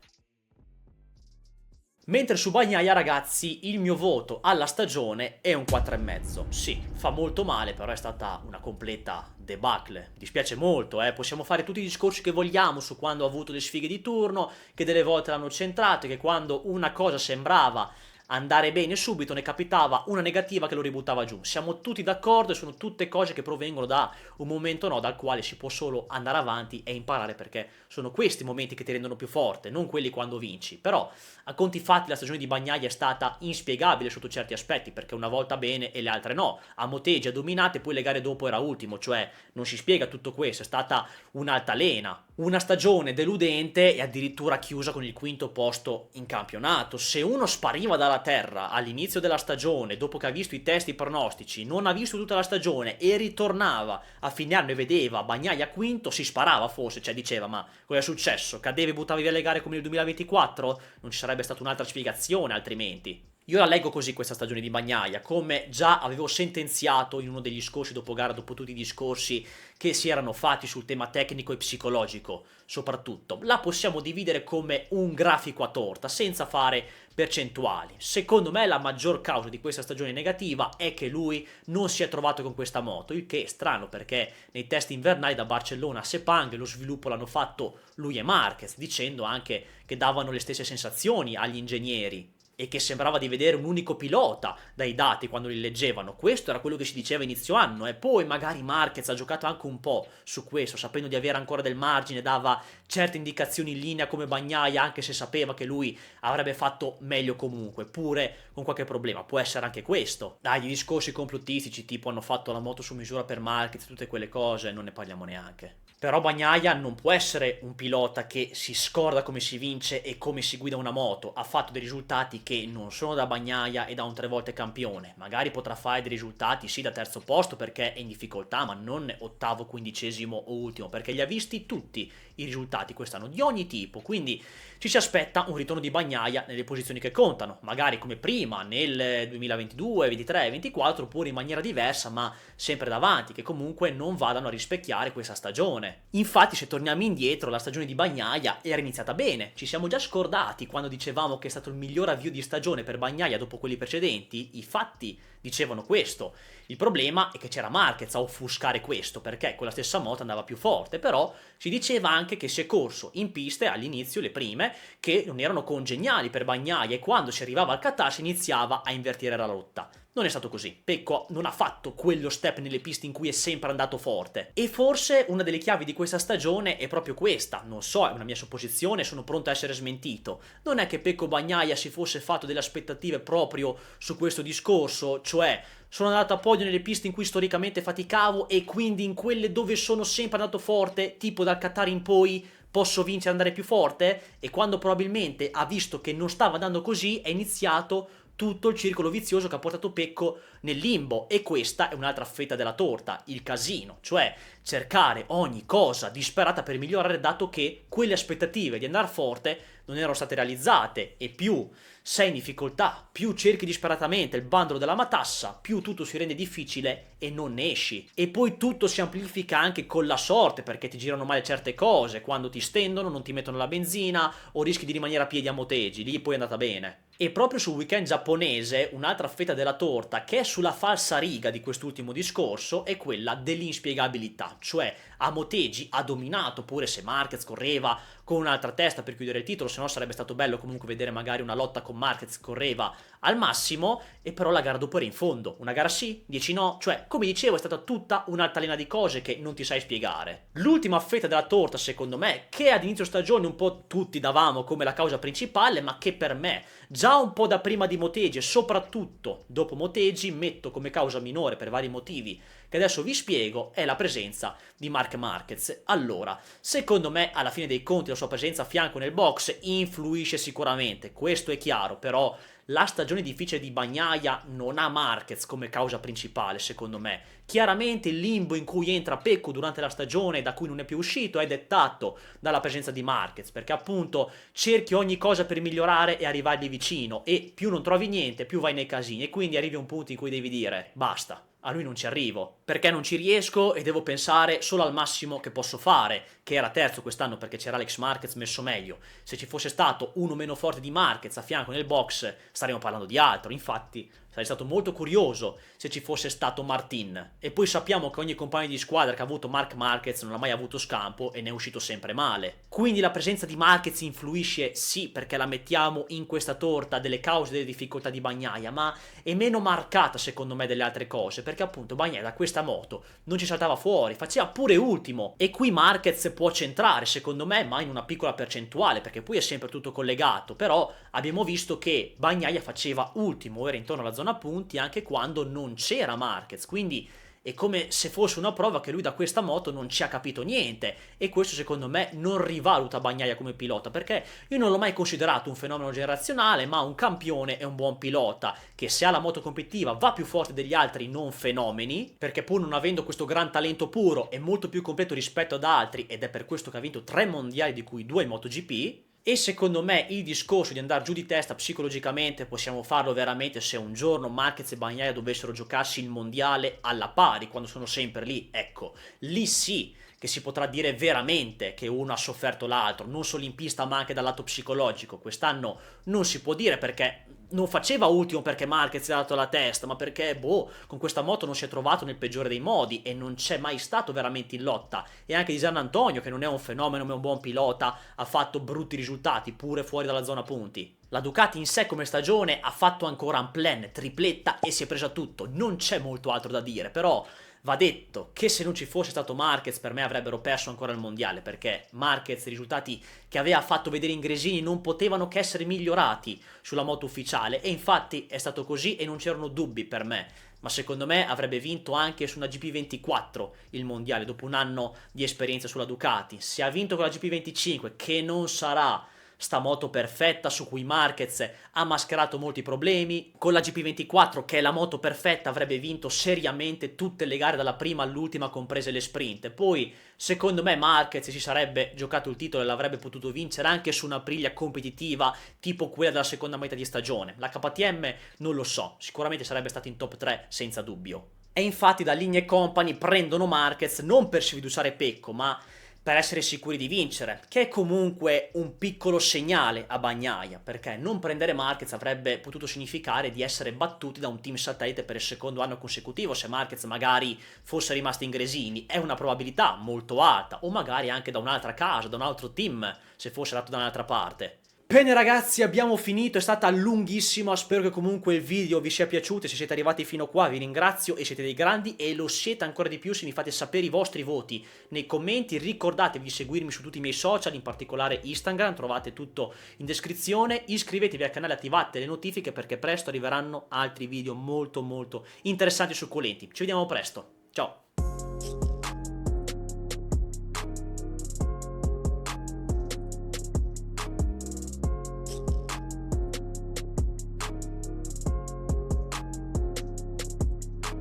Mentre su Bagnaia, ragazzi, il mio voto alla stagione è un 4,5. Sì, fa molto male, però è stata una completa debacle. Mi dispiace molto, possiamo fare tutti i discorsi che vogliamo su quando ha avuto le sfighe di turno, che delle volte l'hanno centrato, che quando una cosa sembrava andare bene subito ne capitava una negativa che lo ributtava giù. Siamo tutti d'accordo e sono tutte cose che provengono da un momento dal quale si può solo andare avanti e imparare, perché sono questi momenti che ti rendono più forte, non quelli quando vinci. Però a conti fatti la stagione di Bagnaia è stata inspiegabile sotto certi aspetti, perché una volta bene e le altre no. A Motegi ha dominato e poi le gare dopo era ultimo, cioè non si spiega tutto questo, è stata un'altalena. Una stagione deludente e addirittura chiusa con il quinto posto in campionato. Se uno spariva dalla terra all'inizio della stagione, dopo che ha visto i test, i pronostici, non ha visto tutta la stagione e ritornava a fine anno e vedeva Bagnaia quinto, si sparava forse, cioè diceva: ma cosa è successo? Cadevi e buttavi via le gare come nel 2024? Non ci sarebbe stata un'altra spiegazione altrimenti. Io la leggo così questa stagione di Bagnaia, come già avevo sentenziato in uno degli scorsi dopo gara, dopo tutti i discorsi che si erano fatti sul tema tecnico e psicologico soprattutto. La possiamo dividere come un grafico a torta, senza fare percentuali. Secondo me la maggior causa di questa stagione negativa è che lui non si è trovato con questa moto, il che è strano perché nei test invernali da Barcellona a Sepang lo sviluppo l'hanno fatto lui e Marquez, dicendo anche che davano le stesse sensazioni agli ingegneri e che sembrava di vedere un unico pilota dai dati quando li leggevano. Questo era quello che si diceva inizio anno, e poi magari Marquez ha giocato anche un po' su questo, sapendo di avere ancora del margine, dava certe indicazioni in linea come Bagnaia, anche se sapeva che lui avrebbe fatto meglio comunque, pure con qualche problema. Può essere anche questo. Dai, gli discorsi complottistici tipo hanno fatto la moto su misura per Marquez, tutte quelle cose, non ne parliamo neanche. Però Bagnaia non può essere un pilota che si scorda come si vince e come si guida una moto. Ha fatto dei risultati che non sono da Bagnaia e da un 3 volte campione. Magari potrà fare dei risultati sì da terzo posto perché è in difficoltà, ma non ottavo, quindicesimo o ultimo, perché li ha visti tutti i risultati quest'anno di ogni tipo. Quindi ci si aspetta un ritorno di Bagnaia nelle posizioni che contano, magari come prima nel 2022, 23, 24, oppure in maniera diversa, ma sempre davanti, che comunque non vadano a rispecchiare questa stagione. Infatti, se torniamo indietro, la stagione di Bagnaia era iniziata bene. Ci siamo già scordati quando dicevamo che è stato il miglior avvio di stagione per Bagnaia dopo quelli precedenti. I fatti dicevano questo. Il problema è che c'era Marquez a offuscare questo, perché con la stessa moto andava più forte, però si diceva anche che si è corso in piste all'inizio, le prime, che non erano congeniali per Bagnaia, e quando si arrivava al Qatar si iniziava a invertire la rotta. Non è stato così. Pecco non ha fatto quello step nelle piste in cui è sempre andato forte. E forse una delle chiavi di questa stagione è proprio questa. Non so, è una mia supposizione, sono pronto a essere smentito. Non è che Pecco Bagnaia si fosse fatto delle aspettative proprio su questo discorso, cioè sono andato a podio nelle piste in cui storicamente faticavo e quindi in quelle dove sono sempre andato forte, tipo dal Qatar in poi, posso vincere e andare più forte? E quando probabilmente ha visto che non stava andando così, è iniziato tutto il circolo vizioso che ha portato Pecco nel limbo. E questa è un'altra fetta della torta, il casino, cioè cercare ogni cosa disperata per migliorare, dato che quelle aspettative di andare forte non erano state realizzate, e più sei in difficoltà, più cerchi disperatamente il bandolo della matassa, più tutto si rende difficile e non ne esci. E poi tutto si amplifica anche con la sorte, perché ti girano male certe cose, quando ti stendono, non ti mettono la benzina o rischi di rimanere a piedi a motegi, lì poi è andata bene. E proprio sul weekend giapponese, un'altra fetta della torta che è sulla falsa riga di quest'ultimo discorso è quella dell'inspiegabilità, cioè a motegi ha dominato, pure se Marquez correva con un'altra testa per chiudere il titolo, se no sarebbe stato bello comunque vedere magari una lotta con Marquez che correva al massimo, e però la gara dopo era in fondo, una gara sì, 10 no, cioè come dicevo è stata tutta un'altalena di cose che non ti sai spiegare. L'ultima fetta della torta secondo me, che ad inizio stagione un po' tutti davamo come la causa principale, ma che per me già un po' da prima di Motegi e soprattutto dopo Motegi metto come causa minore per vari motivi che adesso vi spiego, è la presenza di Marc Marquez. Allora, secondo me alla fine dei conti la sua presenza a fianco nel box influisce sicuramente, questo è chiaro, però la stagione difficile di Bagnaia non ha Marquez come causa principale, secondo me. Chiaramente il limbo in cui entra Pecco durante la stagione, da cui non è più uscito, è dettato dalla presenza di Marquez, perché appunto cerchi ogni cosa per migliorare e arrivargli vicino, e più non trovi niente, più vai nei casini, e quindi arrivi a un punto in cui devi dire basta. A lui non ci arrivo, perché non ci riesco e devo pensare solo al massimo che posso fare, che era terzo quest'anno perché c'era Alex Marquez messo meglio. Se ci fosse stato uno meno forte di Marquez a fianco nel box staremmo parlando di altro, infatti sarei stato molto curioso se ci fosse stato Martin. E poi sappiamo che ogni compagno di squadra che ha avuto Marc Marquez non ha mai avuto scampo e ne è uscito sempre male. Quindi la presenza di Marquez influisce sì perché la mettiamo in questa torta delle cause delle difficoltà di Bagnaia, ma è meno marcata secondo me delle altre cose, perché appunto Bagnaia da questa moto non ci saltava fuori, faceva pure ultimo, e qui Marquez può centrare secondo me, ma in una piccola percentuale, perché poi è sempre tutto collegato. Però abbiamo visto che Bagnaia faceva ultimo, era intorno alla zona punti anche quando non c'era Marquez, quindi è come se fosse una prova che lui da questa moto non ci ha capito niente, e questo secondo me non rivaluta Bagnaia come pilota, perché io non l'ho mai considerato un fenomeno generazionale, ma un campione e un buon pilota che se ha la moto competitiva va più forte degli altri non fenomeni, perché pur non avendo questo gran talento puro è molto più completo rispetto ad altri, ed è per questo che ha vinto 3 mondiali di cui 2 in MotoGP. E secondo me il discorso di andare giù di testa psicologicamente possiamo farlo veramente se un giorno Marquez e Bagnaia dovessero giocarsi il mondiale alla pari, quando sono sempre lì, ecco, lì sì che si potrà dire veramente che uno ha sofferto l'altro, non solo in pista ma anche dal lato psicologico. Quest'anno non si può dire, perché non faceva ultimo perché Marquez gli ha dato la testa, ma perché, boh, con questa moto non si è trovato nel peggiore dei modi e non c'è mai stato veramente in lotta. E anche di Gian Antonio, che non è un fenomeno ma è un buon pilota, ha fatto brutti risultati pure fuori dalla zona punti. La Ducati in sé come stagione ha fatto ancora un plan, tripletta e si è presa tutto, non c'è molto altro da dire, però va detto che se non ci fosse stato Marquez per me avrebbero perso ancora il mondiale, perché Marquez i risultati che aveva fatto vedere in Gresini non potevano che essere migliorati sulla moto ufficiale, e infatti è stato così e non c'erano dubbi per me. Ma secondo me avrebbe vinto anche su una GP24 il mondiale dopo un anno di esperienza sulla Ducati. Se ha vinto con la GP25, che non sarà sta moto perfetta su cui Marquez ha mascherato molti problemi, con la GP24 che è la moto perfetta avrebbe vinto seriamente tutte le gare dalla prima all'ultima comprese le sprint. Poi secondo me Marquez si sarebbe giocato il titolo e l'avrebbe potuto vincere anche su una Aprilia competitiva tipo quella della seconda metà di stagione. La KTM non lo so, sicuramente sarebbe stato in top 3 senza dubbio. E infatti da Ligne Company prendono Marquez non per sfiduciare Pecco, ma per essere sicuri di vincere, che è comunque un piccolo segnale a Bagnaia, perché non prendere Marquez avrebbe potuto significare di essere battuti da un team satellite per il secondo anno consecutivo, se Marquez magari fosse rimasto in Gresini. È una probabilità molto alta, o magari anche da un'altra casa, da un altro team, se fosse andato da un'altra parte. Bene ragazzi, abbiamo finito, è stata lunghissima, spero che comunque il video vi sia piaciuto. Se siete arrivati fino qua vi ringrazio e siete dei grandi, e lo siete ancora di più se mi fate sapere i vostri voti nei commenti. Ricordatevi di seguirmi su tutti i miei social, in particolare Instagram, trovate tutto in descrizione. Iscrivetevi al canale e attivate le notifiche perché presto arriveranno altri video molto interessanti e succulenti. Ci vediamo presto, ciao!